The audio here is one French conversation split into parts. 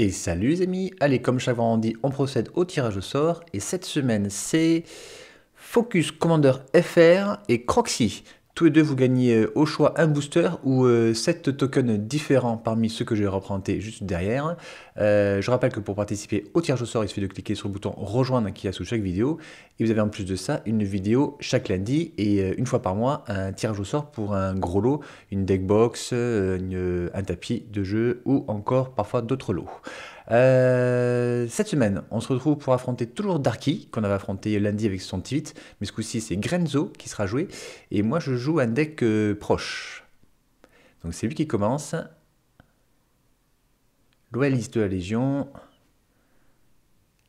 Et salut les amis, allez comme chaque vendredi on procède au tirage au sort et cette semaine c'est Focus Commander FR et Croxy. Tous les deux vous gagnez au choix un booster ou 7 tokens différents parmi ceux que je vais représenter juste derrière. Je rappelle que pour participer au tirage au sort il suffit de cliquer sur le bouton rejoindre qui est sous chaque vidéo et vous avez en plus de ça une vidéo chaque lundi et une fois par mois un tirage au sort pour un gros lot, une deck box, un tapis de jeu ou encore parfois d'autres lots. Cette semaine, on se retrouve pour affronter toujours Darky, qu'on avait affronté lundi avec son Tivit, mais ce coup-ci c'est Grenzo qui sera joué, et moi je joue un deck proche. Donc c'est lui qui commence. Loyaliste de la Légion,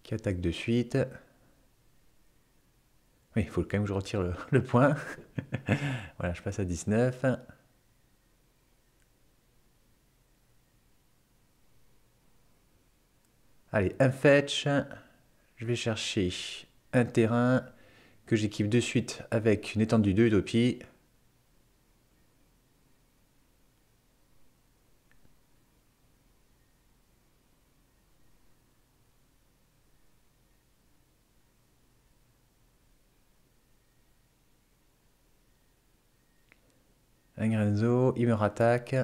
qui attaque de suite. Oui, il faut quand même que je retire le point. Voilà, je passe à 19. Allez, un fetch. Je vais chercher un terrain que j'équipe de suite avec une étendue de Utopie. Un Grenzo, il me rattaque.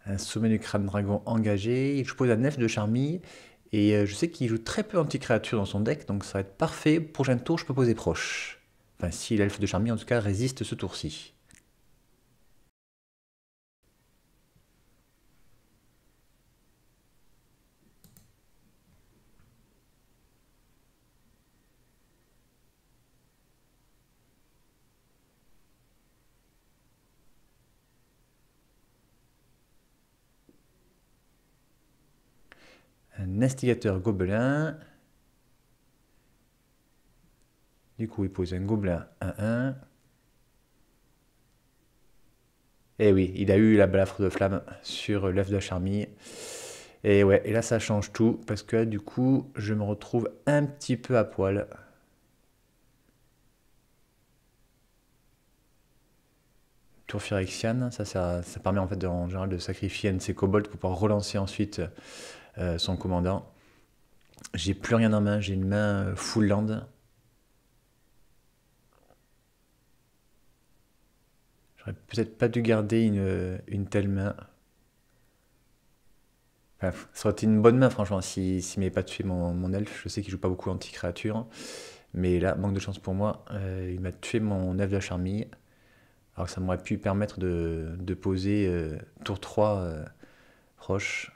Un sommet du crâne dragon engagé. Je pose un elfe de Charmille. Et je sais qu'il joue très peu anti-créature dans son deck, donc ça va être parfait. Prochain tour, je peux poser proche. Enfin, si l'elfe de Charmille, en tout cas, résiste ce tour-ci. Un instigateur gobelin. Du coup, il pose un gobelin 1-1. Et oui, il a eu la balafre de flamme sur l'elfe de Charmille. Et ouais, et là ça change tout, parce que du coup, je me retrouve un petit peu à poil. Tour Phyrexian, ça permet en fait en général de sacrifier un de ses kobolds pour pouvoir relancer ensuite son commandant. J'ai plus rien en main, j'ai une main full land. J'aurais peut-être pas dû garder une telle main. Enfin, ça aurait été une bonne main, franchement, s'il m'avait pas tué mon elfe. Je sais qu'il joue pas beaucoup anti-créature. Mais là, manque de chance pour moi. Il m'a tué mon elfe de la charmille. Alors que ça m'aurait pu permettre de poser tour 3 proche.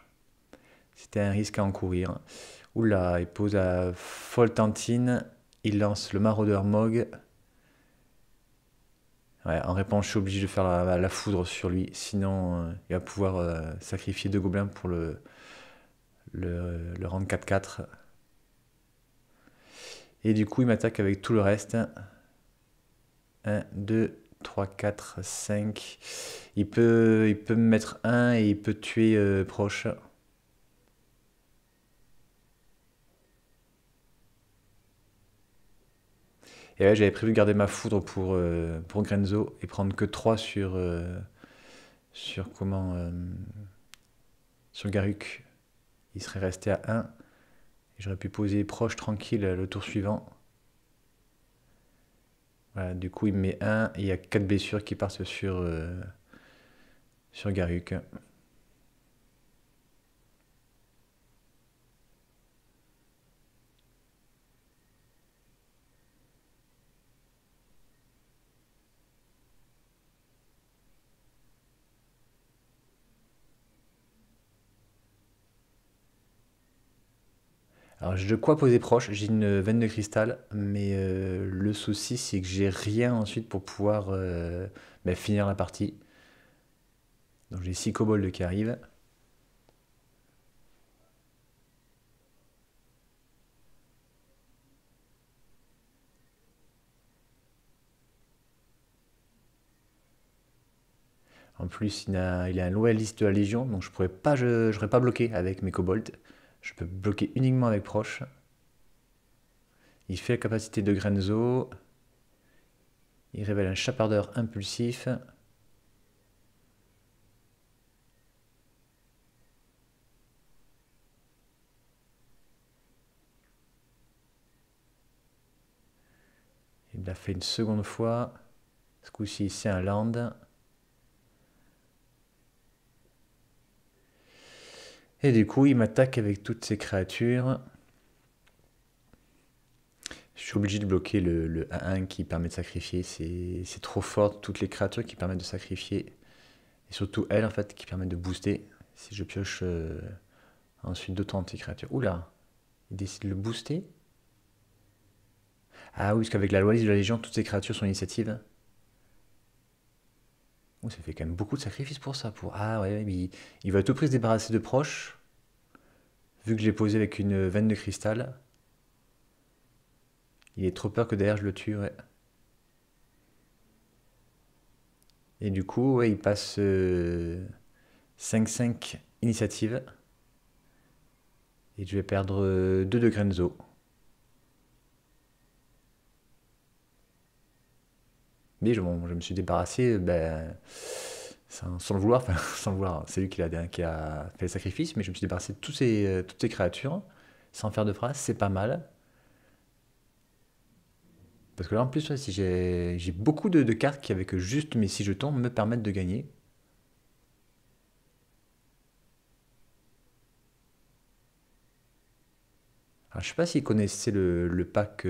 C'était un risque à encourir. Oula, il pose à Foltantine. Il lance le maraudeur Mog. Ouais, en réponse, je suis obligé de faire la foudre sur lui. Sinon, il va pouvoir sacrifier 2 gobelins pour le rendre 4-4. Et du coup, il m'attaque avec tout le reste. 1, 2, 3, 4, 5. Il peut me mettre 1 et il peut tuer proche. Et ouais, j'avais prévu de garder ma foudre pour Grenzo et prendre que 3 sur comment sur Garuk. Il serait resté à 1. J'aurais pu poser proche tranquille le tour suivant. Voilà, du coup, il me met 1 et il y a 4 blessures qui partent sur Garuk. Alors, j'ai de quoi poser proche, j'ai une veine de cristal, mais le souci, c'est que j'ai rien ensuite pour pouvoir finir la partie. Donc, j'ai 6 kobolds qui arrivent. En plus, il a un loyaliste de la Légion, donc je n'aurais pas bloqué avec mes kobolds. Je peux bloquer uniquement avec proche. Il fait la capacité de Grenzo. Il révèle un chapardeur impulsif. Il l'a fait une seconde fois. Ce coup-ci, c'est un land. Et du coup, il m'attaque avec toutes ces créatures. Je suis obligé de bloquer le 1-1 qui permet de sacrifier. C'est trop fort, toutes les créatures qui permettent de sacrifier. Et surtout elle, en fait, qui permet de booster. Si je pioche ensuite d'autres anti-créatures. Oula, il décide de le booster. Ah oui, parce qu'avec la loi de la Légion, toutes ces créatures sont initiatives. Oh, ça fait quand même beaucoup de sacrifices pour ça. Ah ouais, mais il va à tout prix se débarrasser de proches. Vu que je l'ai posé avec une veine de cristal. Il est trop peur que derrière je le tue, ouais. Et du coup, ouais, il passe 5-5 initiative. Et je vais perdre 2 de Grenzo. Mais bon, je me suis débarrassé ben, sans le vouloir, enfin sans le vouloir, c'est lui qui a fait le sacrifice, mais je me suis débarrassé de toutes ces créatures, sans faire de phrase, c'est pas mal. Parce que là en plus, ouais, si j'ai beaucoup de cartes qui avec juste mes 6 jetons me permettent de gagner. Alors je sais pas s'il connaissait le pack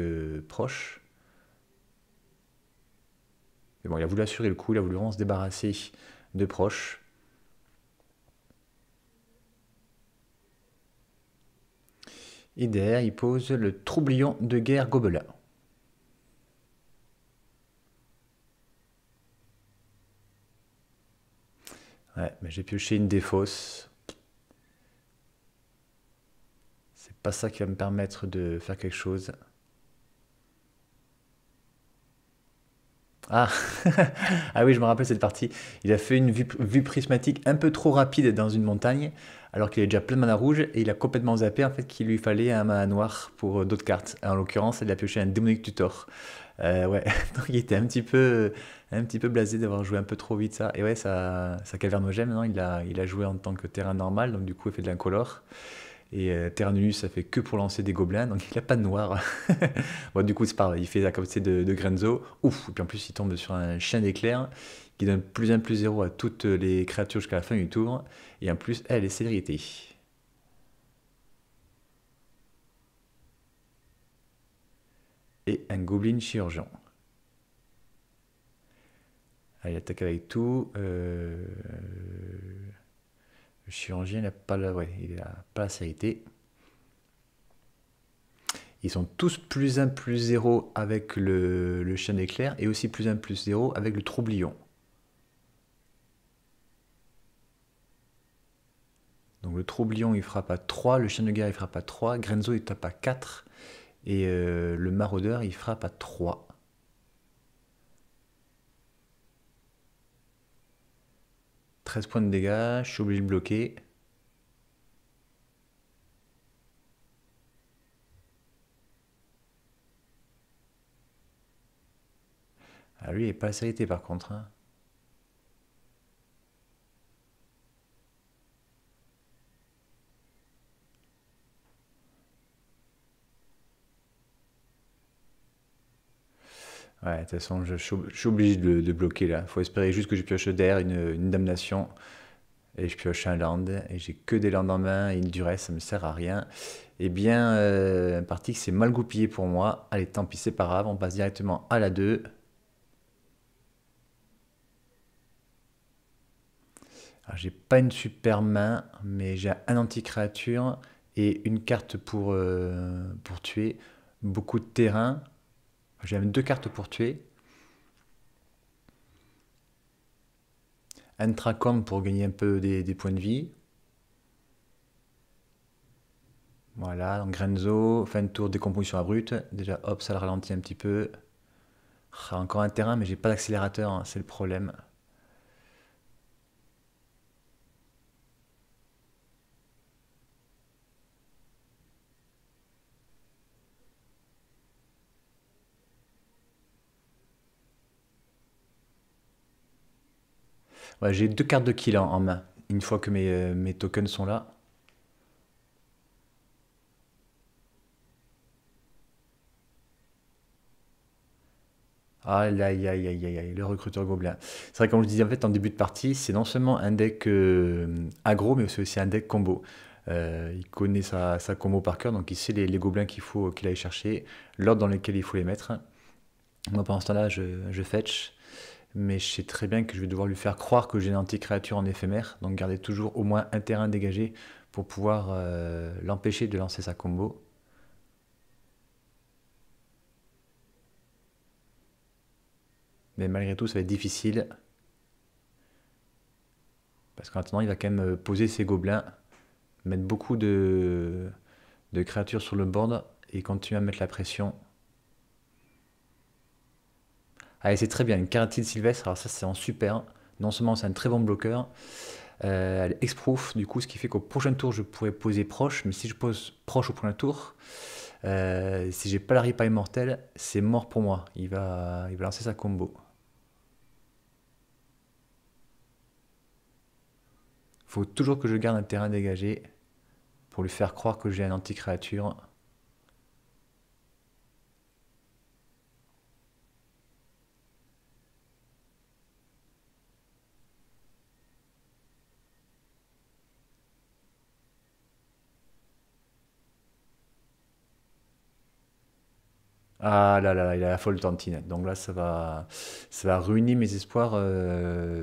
proche. Mais bon, il a voulu assurer le coup, il a voulu vraiment se débarrasser de proches. Et derrière, il pose le troublion de guerre gobelin. Ouais, mais j'ai pioché une défausse. C'est pas ça qui va me permettre de faire quelque chose. Ah, ah oui, je me rappelle cette partie. Il a fait une vue prismatique un peu trop rapide dans une montagne, alors qu'il avait déjà plein de mana rouge, et il a complètement zappé en fait qu'il lui fallait un mana noir pour d'autres cartes. En l'occurrence, il a pioché un démonique tutor. Ouais, donc il était un petit peu blasé d'avoir joué un peu trop vite ça. Et ouais, sa caverne non, il a joué en tant que terrain normal, donc du coup il fait de l'incolore. Et Terra Nullius, ça fait que pour lancer des gobelins, donc il a pas de noir. Bon, du coup, c'est pareil, il fait la capacité de Grenzo. Ouf, et puis en plus, il tombe sur un chien d'éclair qui donne plus 1 plus 0 à toutes les créatures jusqu'à la fin du tour. Et en plus, elle est célérité. Et un gobelin chirurgien. Ah, il attaque avec tout. Le chirurgien, il n'a pas la, ouais, il a pas la célérité. Ils sont tous plus 1 plus 0 avec le chien d'éclair et aussi plus 1 plus 0 avec le troublion. Donc le troublion il frappe à 3, le chien de guerre il frappe à 3, Grenzo il tape à 4 et le maraudeur il frappe à 3. 13 points de dégâts, je suis obligé de bloquer. Ah, lui il n'est pas assez irrité par contre, hein. Ouais, de toute façon je suis obligé de bloquer là. Faut espérer juste que je pioche derrière une damnation. Et je pioche un land, et j'ai que des landes en main, et une durée, ça me sert à rien. Eh bien, un parti qui s'est mal goupillé pour moi. Allez, tant pis, c'est pas grave, on passe directement à la 2. Alors, j'ai pas une super main, mais j'ai un anti-créature et une carte pour tuer. Beaucoup de terrain. J'ai même 2 cartes pour tuer. Un Tracom pour gagner un peu des points de vie. Voilà, donc Grenzo, fin de tour décomposition abrupte. Déjà, hop, ça le ralentit un petit peu. Ah, encore un terrain, mais j'ai pas d'accélérateur, hein, c'est le problème. Ouais, j'ai deux cartes de kill en main. Une fois que mes tokens sont là. Aïe, aïe, aïe, aïe, aïe, aïe, le recruteur gobelin. C'est vrai, comme je disais en fait en début de partie, c'est non seulement un deck aggro, mais c'est aussi un deck combo. Il connaît sa combo par cœur, donc il sait les gobelins qu'il aille chercher, l'ordre dans lequel il faut les mettre. Moi, pendant ce temps-là, je fetch, mais je sais très bien que je vais devoir lui faire croire que j'ai une anti-créature en éphémère, donc garder toujours au moins un terrain dégagé pour pouvoir l'empêcher de lancer sa combo. Mais malgré tout, ça va être difficile, parce qu'en attendant, il va quand même poser ses gobelins, mettre beaucoup de créatures sur le board et continuer à mettre la pression. Allez, c'est très bien, une Caratine Sylvestre, alors ça c'est en super. Non seulement c'est un très bon bloqueur, elle est exproof, du coup, ce qui fait qu'au prochain tour je pourrais poser proche, mais si je pose proche au prochain tour, si j'ai pas la ripa immortelle, c'est mort pour moi. Il va lancer sa combo. Faut toujours que je garde un terrain dégagé pour lui faire croire que j'ai un anti-créature. Ah là là, il a la folle tantine. Donc là, ça va ruiner mes espoirs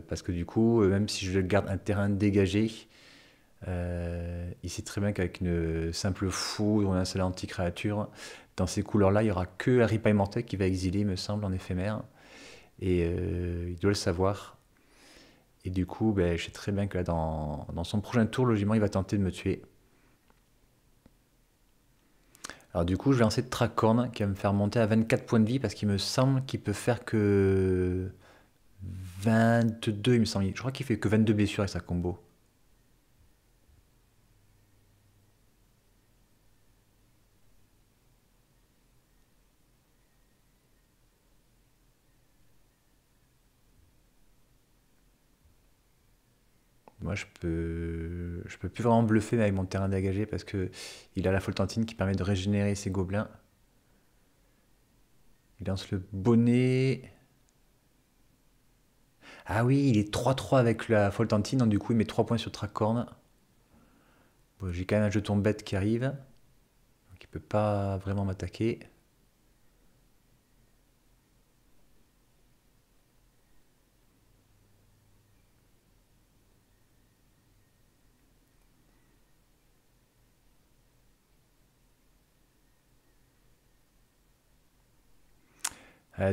parce que du coup, même si je garde un terrain dégagé, il sait très bien qu'avec une simple foudre ou un seul anti-créature, dans ces couleurs-là, il n'y aura que la Ripa Immortelle qui va exiler, il me semble, en éphémère. Et il doit le savoir. Et du coup, ben, je sais très bien que là, dans son prochain tour, logiquement, il va tenter de me tuer. Alors du coup, je vais lancer Tracorn qui va me faire monter à 24 points de vie parce qu'il me semble qu'il peut faire que 22, il me semble. Je crois qu'il fait que 22 blessures avec sa combo. Moi, je peux plus vraiment bluffer avec mon terrain dégagé parce que il a la Foltantine qui permet de régénérer ses gobelins. Il lance le bonnet. Ah oui, il est 3-3 avec la Foltantine, donc du coup, il met 3 points sur Tracorn. Bon, j'ai quand même un jeton bête qui arrive, donc il peut pas vraiment m'attaquer.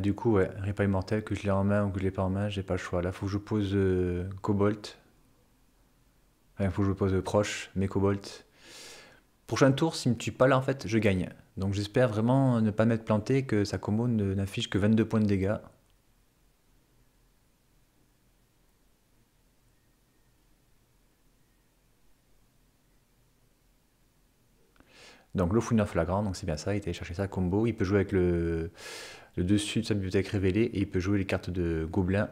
Du coup, ouais, Ripa Immortel, que je l'ai en main ou que je l'ai pas en main, j'ai pas le choix. Là, faut que je pose Cobalt. Enfin, faut que je pose proche, mes Cobalt. Prochain tour, s'il me tue pas là, en fait, je gagne. Donc j'espère vraiment ne pas m'être planté, que sa combo n'affiche que 22 points de dégâts. Donc le Fouiner Flagrant, donc c'est bien ça, il était allé chercher sa combo. Il peut jouer avec le dessus de sa bibliothèque révélée et il peut jouer les cartes de Gobelin.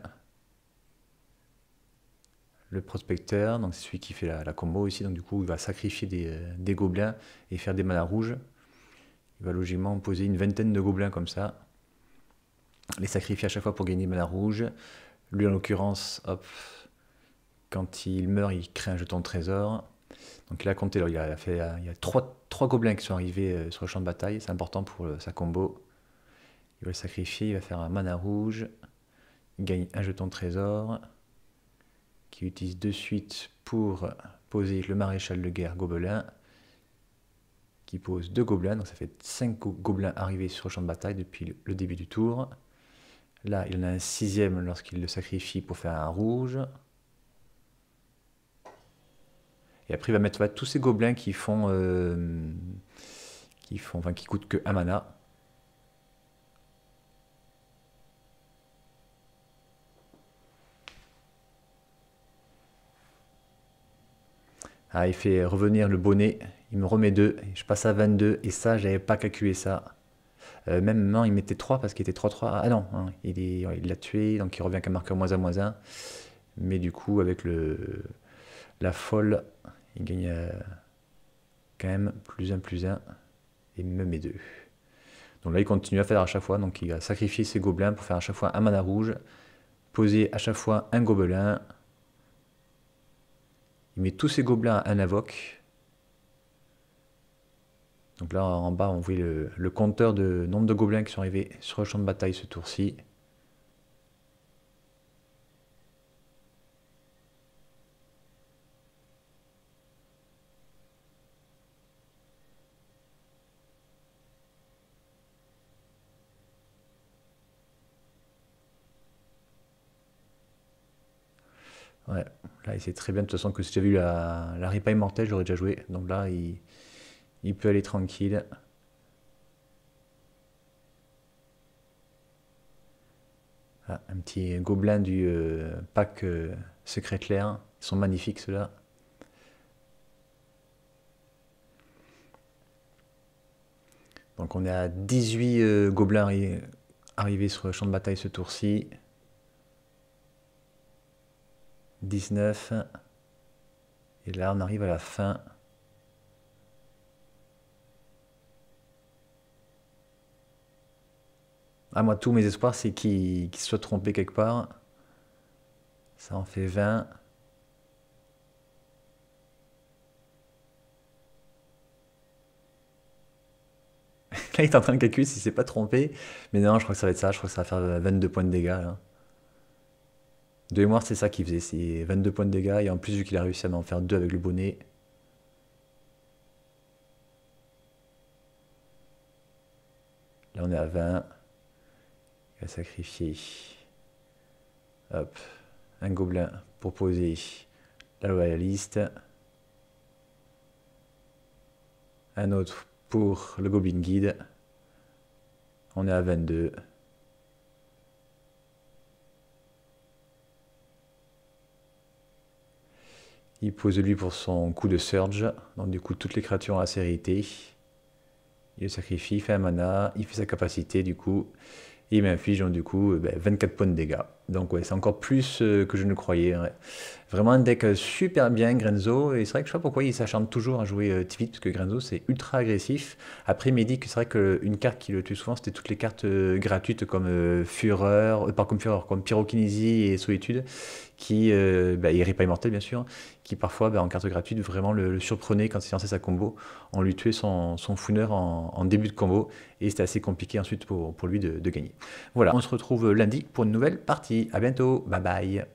Le Prospecteur, donc c'est celui qui fait la combo ici, donc du coup il va sacrifier des gobelins et faire des manas rouges. Il va logiquement poser une vingtaine de gobelins comme ça, les sacrifier à chaque fois pour gagner des manas rouges. Lui en l'occurrence, hop, quand il meurt, il crée un jeton de trésor. Donc il a compté, alors, il y a trois gobelins qui sont arrivés sur le champ de bataille, c'est important pour sa combo. Il va le sacrifier, il va faire un mana rouge, il gagne un jeton de trésor, qui utilise de suite pour poser le maréchal de guerre gobelin, qui pose deux gobelins, donc ça fait 5 gobelins arrivés sur le champ de bataille depuis le début du tour. Là, il en a un sixième lorsqu'il le sacrifie pour faire un rouge. Et après, il va mettre tous ces gobelins qui coûtent que 1 mana. Ah, il fait revenir le bonnet, il me remet 2, je passe à 22, et ça, j'avais pas calculé ça. Même non, il mettait 3 parce qu'il était 3-3. Ah non, hein, il l'a tué, donc il revient qu'un marqueur -1/-1. Mais du coup, avec la folle, il gagne quand même plus un et même et 2. Donc là, il continue à faire à chaque fois. Donc il va sacrifier ses gobelins pour faire à chaque fois un mana rouge, poser à chaque fois un gobelin. Il met tous ses gobelins à un invoque. Donc là, en bas, on voit le compteur de nombre de gobelins qui sont arrivés sur le champ de bataille ce tour-ci. Ouais, là, il sait très bien de toute façon que si j'avais eu la ripaille mortelle, j'aurais déjà joué. Donc là, il peut aller tranquille. Ah, un petit gobelin du pack secret clair. Ils sont magnifiques ceux-là. Donc on est à 18 gobelins arrivés sur le champ de bataille ce tour-ci. 19. Et là, on arrive à la fin. Ah, moi, tous mes espoirs, c'est qu'il se soit trompé quelque part. Ça en fait 20. Là, il est en train de calculer s'il s'est pas trompé. Mais non, je crois que ça va être ça. Je crois que ça va faire 22 points de dégâts, là. De mémoire, c'est ça qu'il faisait. C'est 22 points de dégâts. Et en plus, vu qu'il a réussi à m'en faire 2 avec le bonnet. Là, on est à 20. Il va sacrifier. Hop. Un gobelin pour poser la loyaliste. Un autre pour le Goblin Guide. On est à 22. Il pose lui pour son coup de Surge. Donc du coup, toutes les créatures ont la sérénité. Il le sacrifie, il fait un mana, il fait sa capacité du coup. Et il m'inflige donc du coup 24 points de dégâts. Donc ouais, c'est encore plus que je ne croyais. Ouais. Vraiment un deck super bien, Grenzo. Et c'est vrai que je sais pas pourquoi il s'acharne toujours à jouer Tivit, parce que Grenzo c'est ultra agressif. Après, il m'a dit que c'est vrai qu'une carte qui le tue souvent, c'était toutes les cartes gratuites comme Fureur, pas comme Fureur, comme Pyrokinésie et Solitude, qui, et Ripaille Mortelle bien sûr, qui parfois en carte gratuite vraiment le surprenaient quand il lançait sa combo. On lui tuait son Funeur en début de combo, et c'était assez compliqué ensuite pour lui de gagner. Voilà, on se retrouve lundi pour une nouvelle partie. À bientôt, bye bye.